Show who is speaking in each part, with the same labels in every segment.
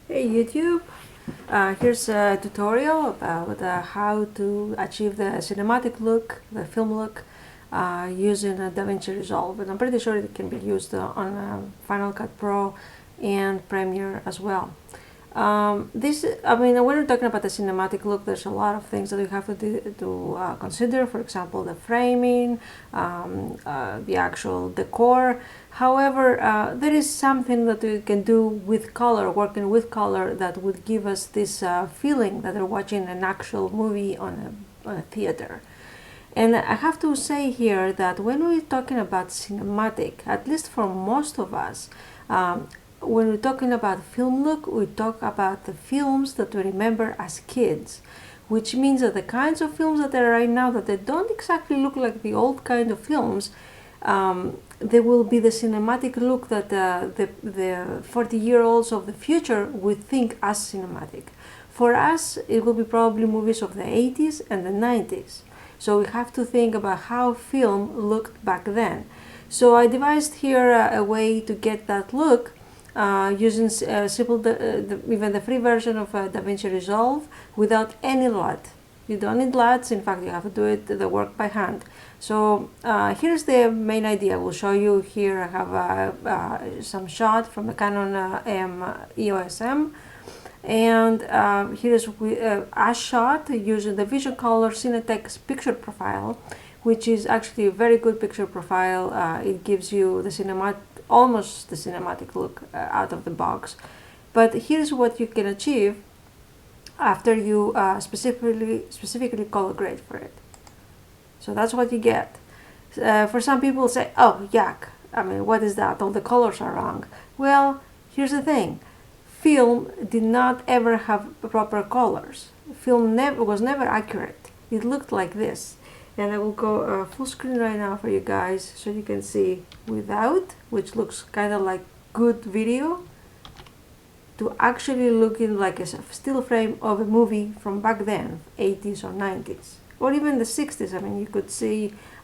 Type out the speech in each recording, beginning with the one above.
Speaker 1: Hey YouTube, here's a tutorial about how to achieve the cinematic look, the film look, using DaVinci Resolve. And I'm pretty sure it can be used on Final Cut Pro and Premiere as well. When we're talking about the cinematic look, there's a lot of things that you have to consider. For example, the framing, the actual decor. However, there is something that we can do with color, working with color, that would give us this feeling that we're watching an actual movie on a theater. And I have to say here that when we're talking about cinematic, at least for most of us, when we're talking about film look, we talk about the films that we remember as kids, which means that the kinds of films that are right now, that they don't exactly look like the old kind of films, they will be the cinematic look that the 40-year-olds of the future would think as cinematic. For us, it will be probably movies of the 80s and the 90s. So we have to think about how film looked back then. So I devised here a way to get that look using even the free version of DaVinci Resolve without any LUT. You don't need LUTs. In fact, you have to do the work by hand. So here's the main idea. We'll show you here. I have some shot from the Canon M EOS M. And here's a shot using the Vision Color Cinetex picture profile, which is actually a very good picture profile. It gives you the almost the cinematic look out of the box. But here's what you can achieve after you specifically color grade for it. So that's what you get. For some people say, oh, yuck, I mean, what is that? All the colors are wrong. Well, here's the thing. Film did not ever have proper colors. Film was never accurate. It looked like this. And I will go full screen right now for you guys so you can see without, which looks kind of like good video, to actually looking like a still frame of a movie from back then, 80s or 90s, or even the 60s. I mean,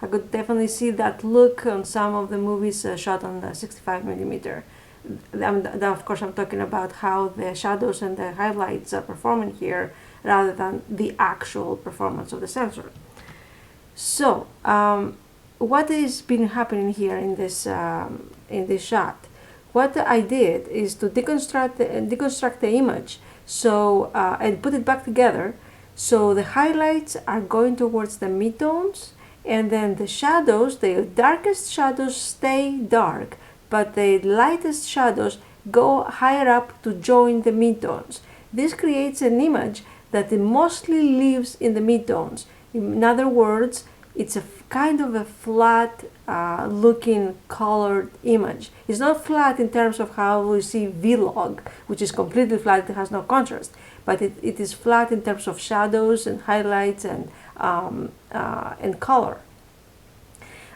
Speaker 1: I could definitely see that look on some of the movies shot on the 65 millimeter. Of course, I'm talking about how the shadows and the highlights are performing here rather than the actual performance of the sensor. So, what has been happening here in this shot? What I did is to deconstruct the image, so and put it back together. So the highlights are going towards the midtones, and then the shadows, the darkest shadows, stay dark, but the lightest shadows go higher up to join the midtones. This creates an image that mostly lives in the midtones. In other words, it's a kind of a flat looking colored image. It's not flat in terms of how we see Vlog, which is completely flat, it has no contrast, but it is flat in terms of shadows and highlights and color.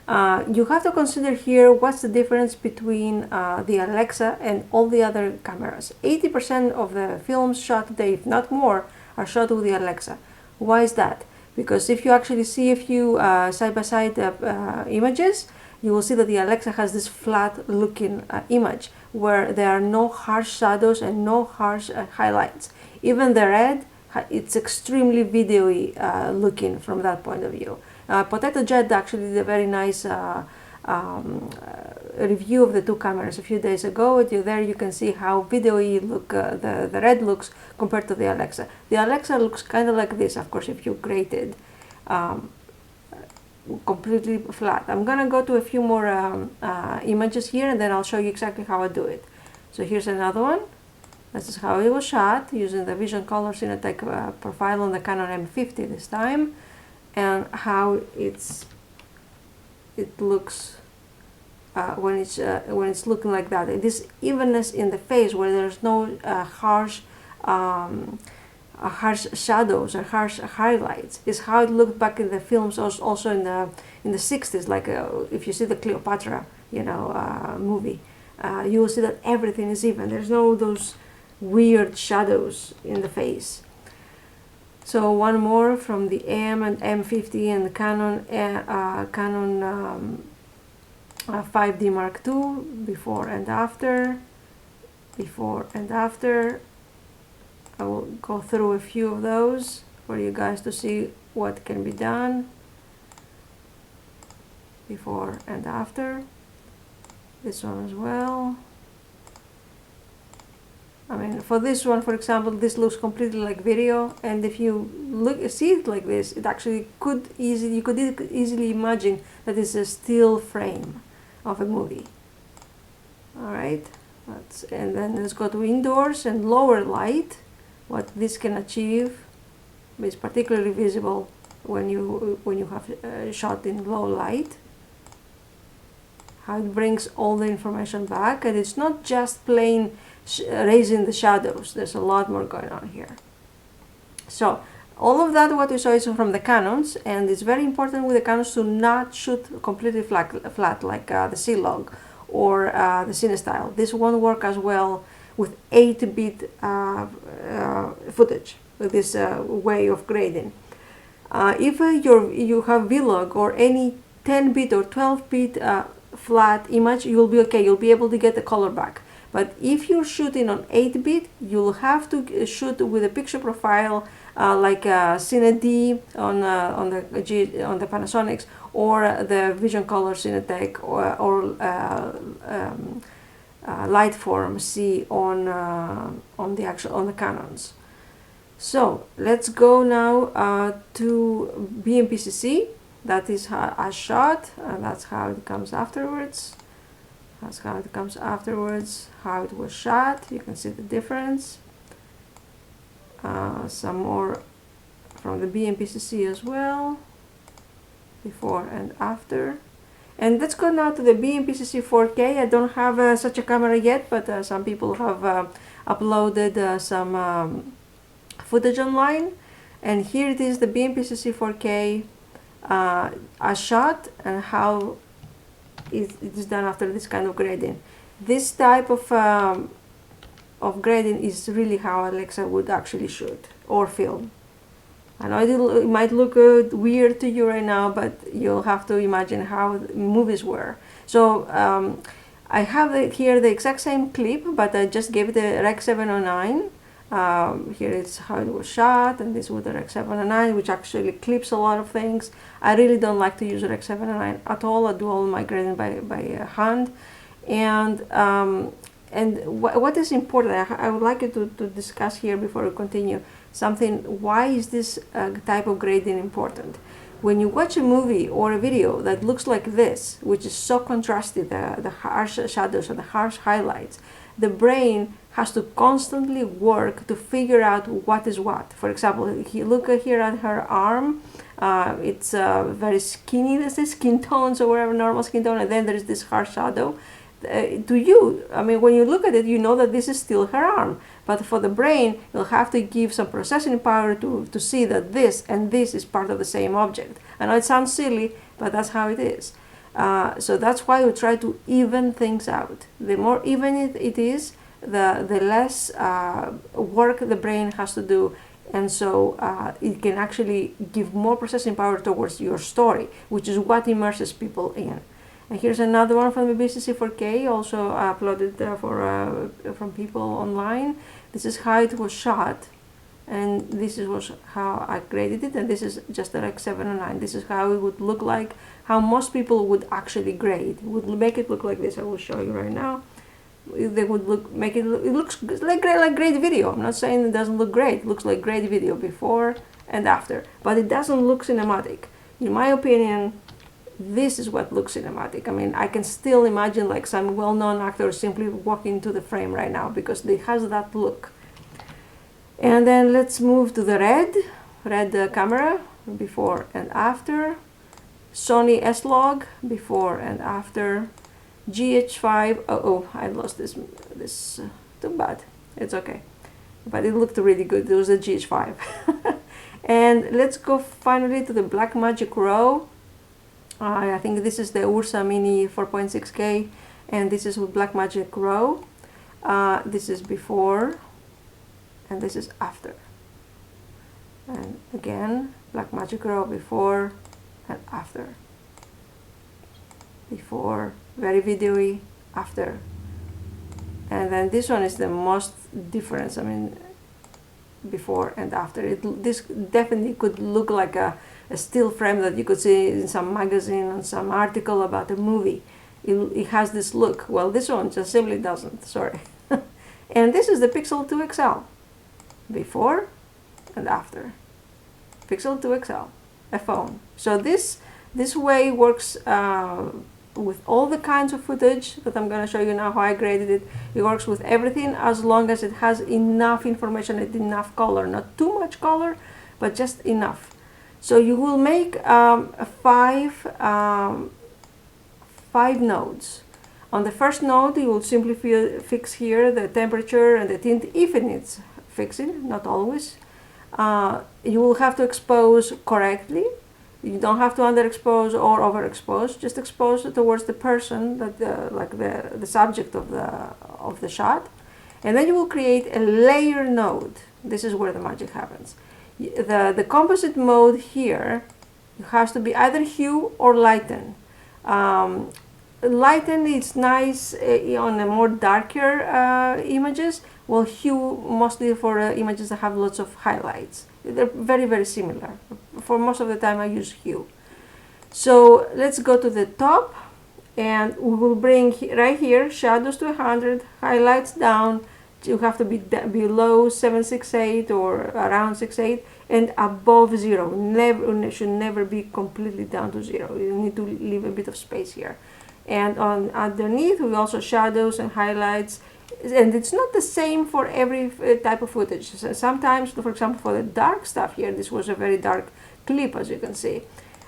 Speaker 1: You have to consider here what's the difference between the Alexa and all the other cameras. 80% of the films shot today, if not more, are shot with the Alexa. Why is that? Because if you actually see a few side-by-side images, you will see that the Alexa has this flat looking image where there are no harsh shadows and no harsh highlights. Even the red, it's extremely video-y looking from that point of view. Potato Jet actually did a very nice review of the two cameras a few days ago. There you can see how video-y the red looks compared to the Alexa. The Alexa looks kind of like this, of course, if you grade it completely flat. I'm gonna go to a few more images here, and then I'll show you exactly how I do it. So here's another one. This is how it was shot using the Vision Color Cinetex profile on the Canon M50 this time, and how it looks when it's looking like that. This evenness in the face, where there's no harsh shadows or harsh highlights, is how it looked back in the films, also in the 60s. Like if you see the Cleopatra, movie, you will see that everything is even. There's no those weird shadows in the face. So one more from the M and M50 and the Canon 5D Mark II, before and after, I will go through a few of those for you guys to see what can be done before and after. This one as well. I mean, for this one, for example, this looks completely like video, and if you see it like this, it actually you could easily imagine that it's a still frame of a movie. All right, and then let's go to indoors and lower light. What this can achieve is particularly visible when you have shot in low light. How it brings all the information back, and it's not just plain raising the shadows. There's a lot more going on here. So all of that what we saw is from the canons, and it's very important with the canons to not shoot completely flat like the C-Log or the CineStyle. This won't work as well with 8-bit footage, with this way of grading. If you have Vlog or any 10-bit or 12-bit flat image, you'll be okay. You'll be able to get the color back. But if you're shooting on 8-bit, you'll have to shoot with a picture profile like Cine D on the Panasonics, or the Vision Color Cinetech, or Lightform C on the Canons. So let's go now to BMPCC. That is a shot, and that's how it comes afterwards. That's how it comes afterwards, how it was shot. You can see the difference. Some more from the BMPCC as well, before and after. And let's go now to the BMPCC 4K. I don't have such a camera yet, but some people have uploaded some footage online. And here it is, the BMPCC 4K a shot, and how it is done after this kind of grading. This type of grading is really how Alexa would actually shoot or film. I know it might look weird to you right now, but you'll have to imagine how movies were. So I have here the exact same clip, but I just gave it a Rec 709. Here is how it was shot, and this with the Rec 709, which actually clips a lot of things. I really don't like to use Rec 709 at all. I do all my grading by hand. And what is important, I would like you to discuss here before we continue, something, why is this type of grading important? When you watch a movie or a video that looks like this, which is so contrasted, the harsh shadows and the harsh highlights, the brain has to constantly work to figure out what is what. For example, look here at her arm. It's very skinny, let's say, skin tones or whatever, normal skin tone, and then there is this harsh shadow. To you, I mean, when you look at it, you know that this is still her arm. But for the brain, you'll have to give some processing power to see that this and this is part of the same object. I know it sounds silly, but that's how it is. So that's why we try to even things out. The more even it is, the less work the brain has to do, and so it can actually give more processing power towards your story, which is what immerses people in. And here's another one from the BCC 4K, also uploaded from people online. This is how it was shot, and this was how I graded it, and this is just a Rec 709. This is how it would look like, how most people would actually grade. Would make it look like this. I will show you right now. They would it looks like great video. I'm not saying it doesn't look great. It looks like great video before and after, but it doesn't look cinematic. In my opinion, this is what looks cinematic. I mean, I can still imagine like some well-known actors simply walking into the frame right now because it has that look. And then let's move to the red camera, before and after. Sony S-Log, before and after. GH5, oh, I lost this, too bad, it's okay. But it looked really good, it was a GH5. And let's go finally to the Blackmagic Raw. I think this is the Ursa Mini 4.6K, and this is with Blackmagic Raw. This is before, and this is after. And again, Blackmagic Raw before and after. Before, very video-y, after. And then this one is the most difference. I mean, before and after. This definitely could look like a still frame that you could see in some magazine or some article about a movie. It has this look. Well, this one just simply doesn't, sorry. And this is the Pixel 2 XL, before and after. Pixel 2 XL, a phone. So this way works with all the kinds of footage that I'm going to show you now how I graded it. It works with everything as long as it has enough information and enough color. Not too much color, but just enough. So you will make five nodes. On the first node, you will simply fix here the temperature and the tint if it needs fixing, not always. You will have to expose correctly. You don't have to underexpose or overexpose. Just expose it towards the person, that the subject of the shot, and then you will create a layer node. This is where the magic happens. The composite mode here, it has to be either hue or lighten. Lighten is nice on a more darker images, while hue mostly for images that have lots of highlights. They're very, very similar. For most of the time I use hue. So let's go to the top, and we will bring right here shadows to 100, highlights down. You have to be below 768 or around 68 and above 0. Should never be completely down to 0. You need to leave a bit of space here. And underneath we also shadows and highlights, and it's not the same for every type of footage. So sometimes, for example, for the dark stuff here, this was a very dark clip, as you can see.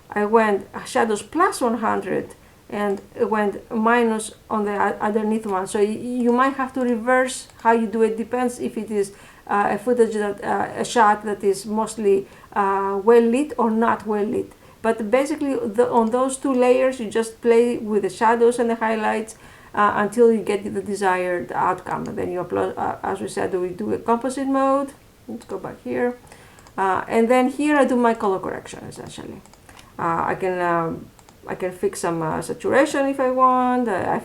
Speaker 1: I went shadows plus 100 and it went minus on the underneath one. So you might have to reverse how you do it. Depends if it is a footage that a shot that is mostly well lit or not well lit. But basically, on those two layers, you just play with the shadows and the highlights until you get the desired outcome. And then you upload, as we said, we do a composite mode. Let's go back here. And then here I do my color correction, essentially. I can fix some saturation if I want. I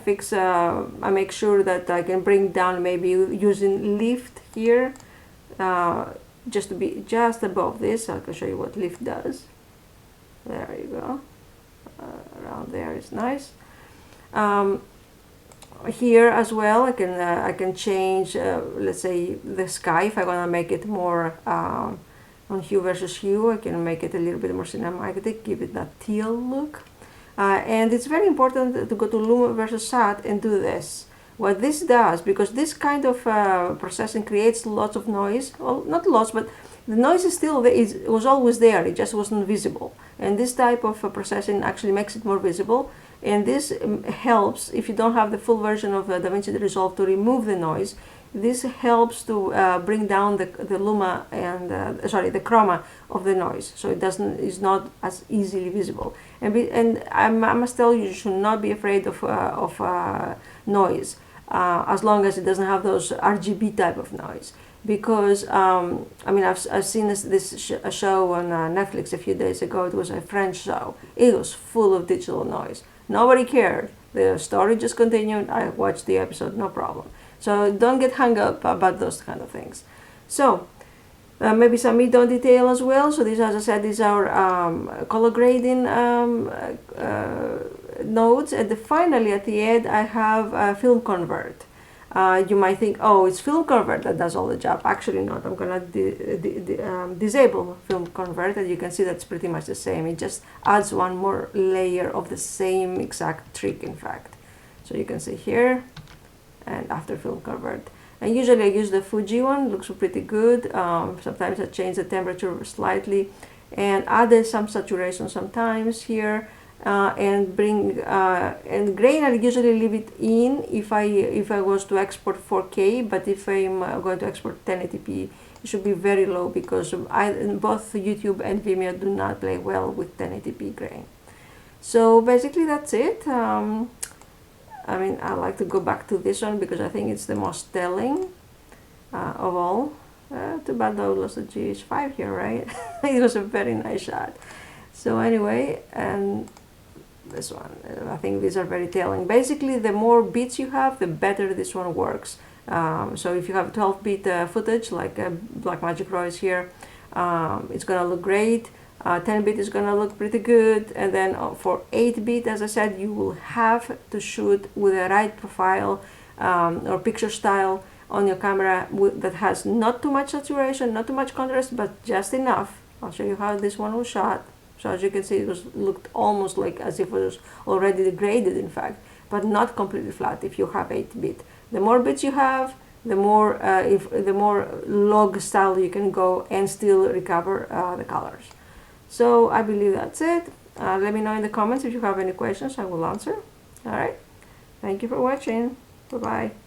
Speaker 1: make sure that I can bring down, maybe using lift here, just to be just above this. I can show you what lift does. There you go. Around there is nice. Here as well, I can change, let's say, the sky. If I want to make it more on hue versus hue, I can make it a little bit more cinematic, give it that teal look. And it's very important to go to Luma versus SAT and do this. What this does, because this kind of processing creates lots of noise, well, not lots, but the noise is still there, it was always there, it just wasn't visible. And this type of processing actually makes it more visible. And this helps, if you don't have the full version of DaVinci Resolve, to remove the noise. This helps to bring down the Luma and the chroma of the noise, so is not as easily visible. And I must tell you, you should not be afraid of noise, as long as it doesn't have those RGB type of noise. Because I've seen this show on Netflix a few days ago. It was a French show. It was full of digital noise. Nobody cared. The story just continued. I watched the episode, no problem. So don't get hung up about those kind of things. So maybe some mid-tone detail as well. So these, as I said, these are color grading nodes. And finally, at the end, I have film convert. You might think, oh, it's film convert that does all the job. Actually not. I'm going to disable film convert, and you can see that's pretty much the same. It just adds one more layer of the same exact trick, in fact. So you can see here and after film convert. And usually I use the Fuji one, looks pretty good. Sometimes I change the temperature slightly and add some saturation sometimes here. And and grain, I usually leave it in if I was to export 4K, but if I'm going to export 1080p, it should be very low, because both YouTube and Vimeo do not play well with 1080p grain. So basically that's it. I like to go back to this one because I think it's the most telling of all. Too bad I lost the GH5 here, right? It was a very nice shot. So anyway, and this one, I think these are very telling. Basically, the more bits you have, the better this one works. So if you have 12-bit footage, like Blackmagic Raw is here, it's going to look great. 10-bit is going to look pretty good. And then for 8-bit, as I said, you will have to shoot with the right profile or picture style on your camera that has not too much saturation, not too much contrast, but just enough. I'll show you how this one was shot. So as you can see, it looked almost like as if it was already degraded, in fact, but not completely flat if you have 8-bit. The more bits you have, the more log style you can go and still recover the colors. So I believe that's it. Let me know in the comments if you have any questions. I will answer. All right. Thank you for watching. Bye-bye.